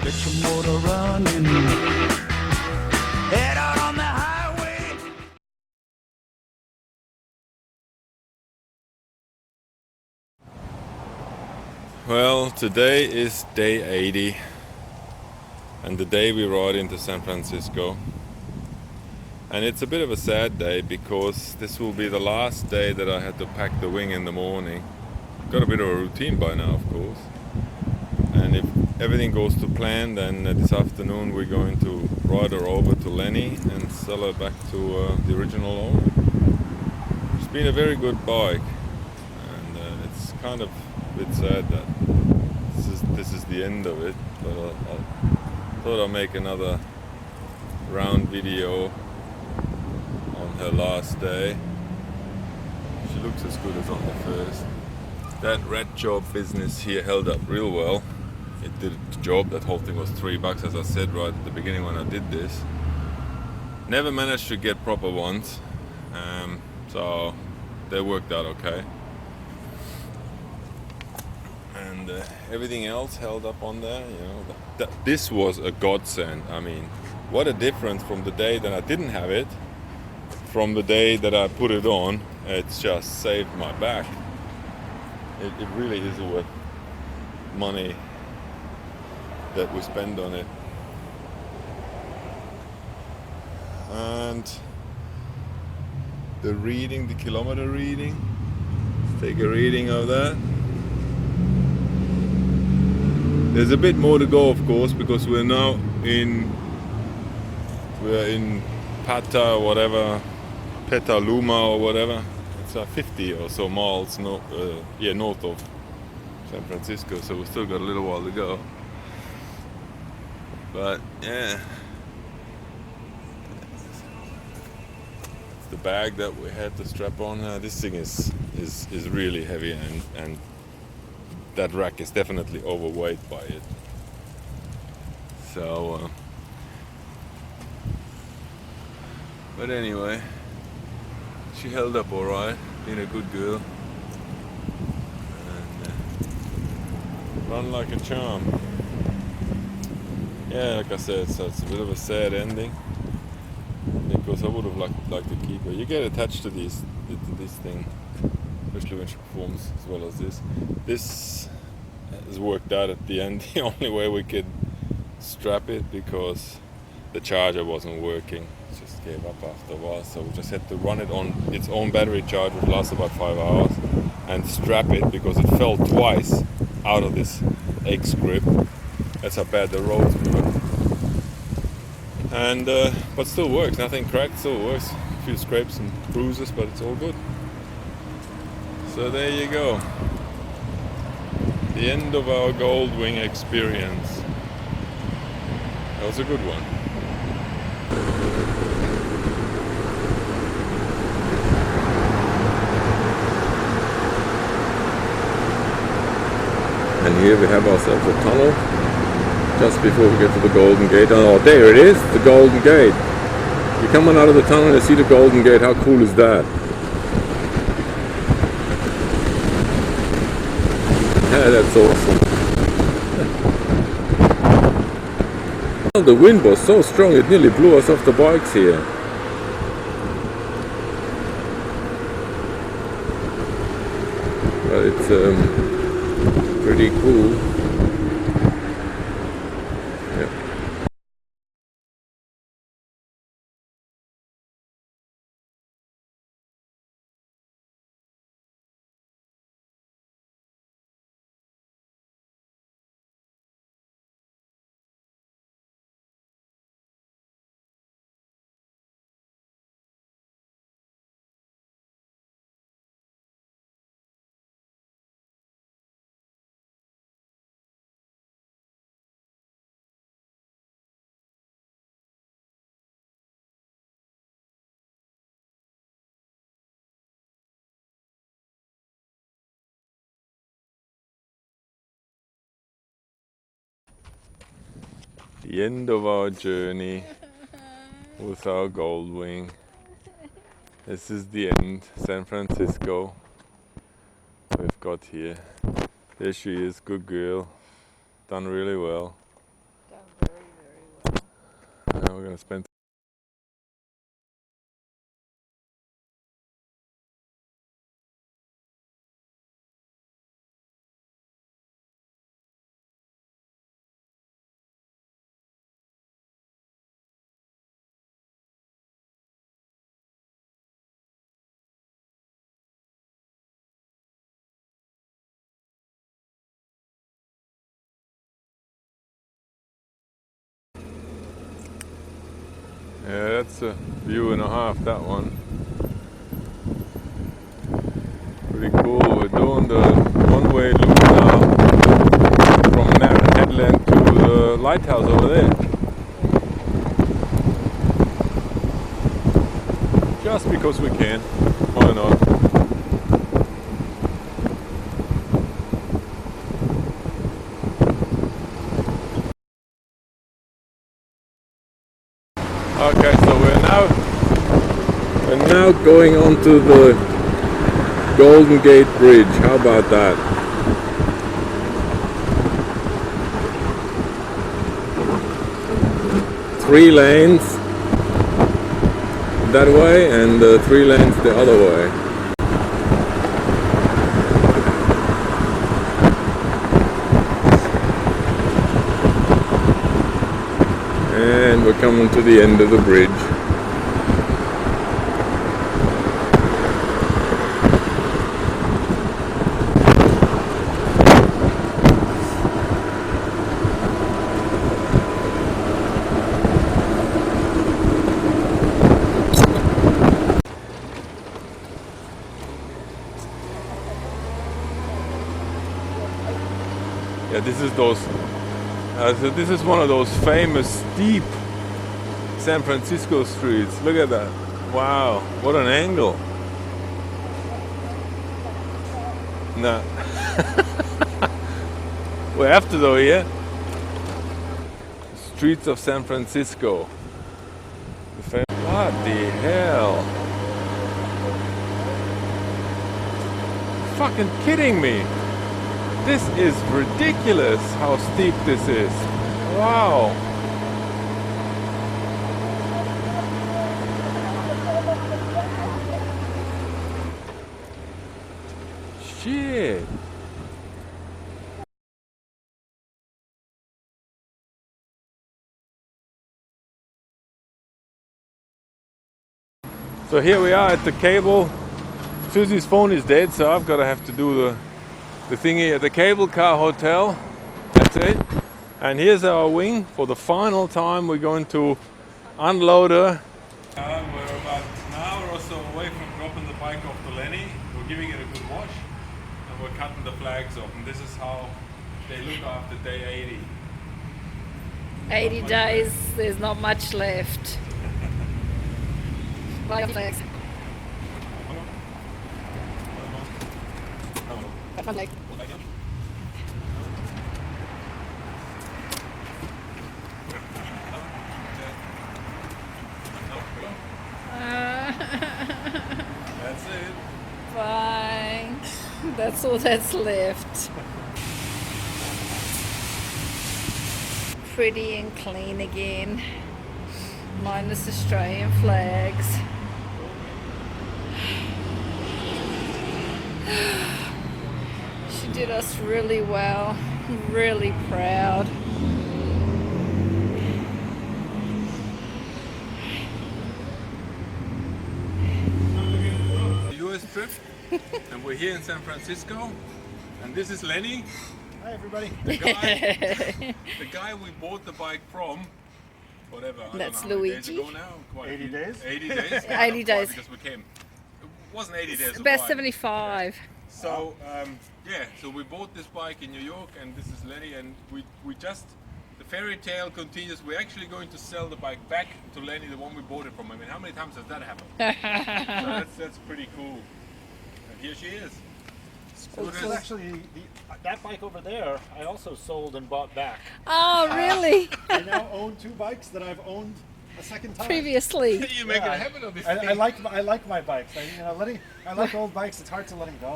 Get your motor running. Head out on the highway. Well, today is day 80 and the day we ride into San Francisco. And it's a bit of a sad day because this will be the last day that I had to pack the wing in the morning. Got a bit of a routine by now, of course. And if everything goes to plan, then this afternoon we're going to ride her over to Lenny and sell her back to the original owner. It's been a very good bike, and it's kind of a bit sad that this is the end of it. But I thought I'll make another round video on her last day. She looks as good as on the first. That red job business here held up real well. It did its job. That whole thing was $3, as I said right at the beginning when I did this. Never managed to get proper ones, so they worked out okay. And everything else held up on there. You know, this was a godsend. I mean, what a difference from the day that I didn't have it, from the day that I put it on. It's just saved my back. It really is worth money that we spend on it. And the reading, the kilometer reading, let's take a reading of that. There's a bit more to go, of course, because we're in Pata or whatever, Petaluma or whatever. It's 50 or so miles north of San Francisco, so we've still got a little while to go. But yeah, it's the bag that we had to strap on. This thing is really heavy, and that rack is definitely overweight by it. So, but anyway, she held up all right. Been a good girl, and run like a charm. Yeah, like I said, so it's a bit of a sad ending because I would have liked to keep her. You get attached to this thing, especially when she performs as well as this. This has worked out at the end. The only way we could strap it because the charger wasn't working. It just gave up after a while, so we just had to run it on its own battery charge, which lasts about 5 hours, and strap it because it fell twice out of this X grip. That's how bad the roads were. And but still works. Nothing cracked. Still works. A few scrapes and bruises, but it's all good. So there you go. The end of our Goldwing experience. That was a good one. And here we have ourselves a tunnel just before we get to the Golden Gate. Oh, there it is, the Golden Gate. You're coming out of the tunnel and you see the Golden Gate. How cool is that? Yeah, that's awesome. Well, the wind was so strong it nearly blew us off the bikes here. But it's pretty cool. The end of our journey with our Goldwing. This is the end, San Francisco. We've got here. There she is, good girl. Done really well. Now we're gonna spend. Yeah, that's a view and a half, that one. Pretty cool. We're doing the one-way loop now from Narran Headland to the lighthouse over there. Just because we can. Why not? Okay, so we're now going onto the Golden Gate Bridge. How about that? Three lanes that way and 3 lanes the other way. And we're coming to the end of the bridge. Yeah, this is those. So this is one of those famous steep San Francisco streets. Look at that! Wow, what an angle! Nah. We have to though, yeah. Streets of San Francisco. What the hell? Fucking kidding me! This is ridiculous how steep this is. Wow. Shit. So here we are at the cable. Susie's phone is dead, so I've got to have to do the thingy at the cable car hotel. That's it. And here's our wing. For the final time we're going to unload her. We're about an hour or so away from dropping the bike off to Lenny. We're giving it a good wash and we're cutting the flags off, and this is how they look after day 80. 80 days, there's not much left. Flag. That's it. Fine. That's all that's left. Pretty and clean again. Minus Australian flags. She did us really well. Really proud. US trip, and we're here in San Francisco, and this is Lenny. Hi everybody. The guy we bought the bike from, whatever. That's I don't know, how many Luigi. days ago now? Quite 80 days? 80 days. 80 days. Because we came. It wasn't 80 days. About why? 75. So yeah, so we bought this bike in New York, and this is Lenny, and we just, the fairy tale continues. We're actually going to sell the bike back to Lenny, the one we bought it from. I mean, how many times has that happened? So that's pretty cool. And here she is. So this is actually that bike over there. I also sold and bought back. Oh, really? I now own 2 bikes that I've owned a second time. Previously. You make Yeah, a habit of this. I like my bikes. I like old bikes. It's hard to let them go.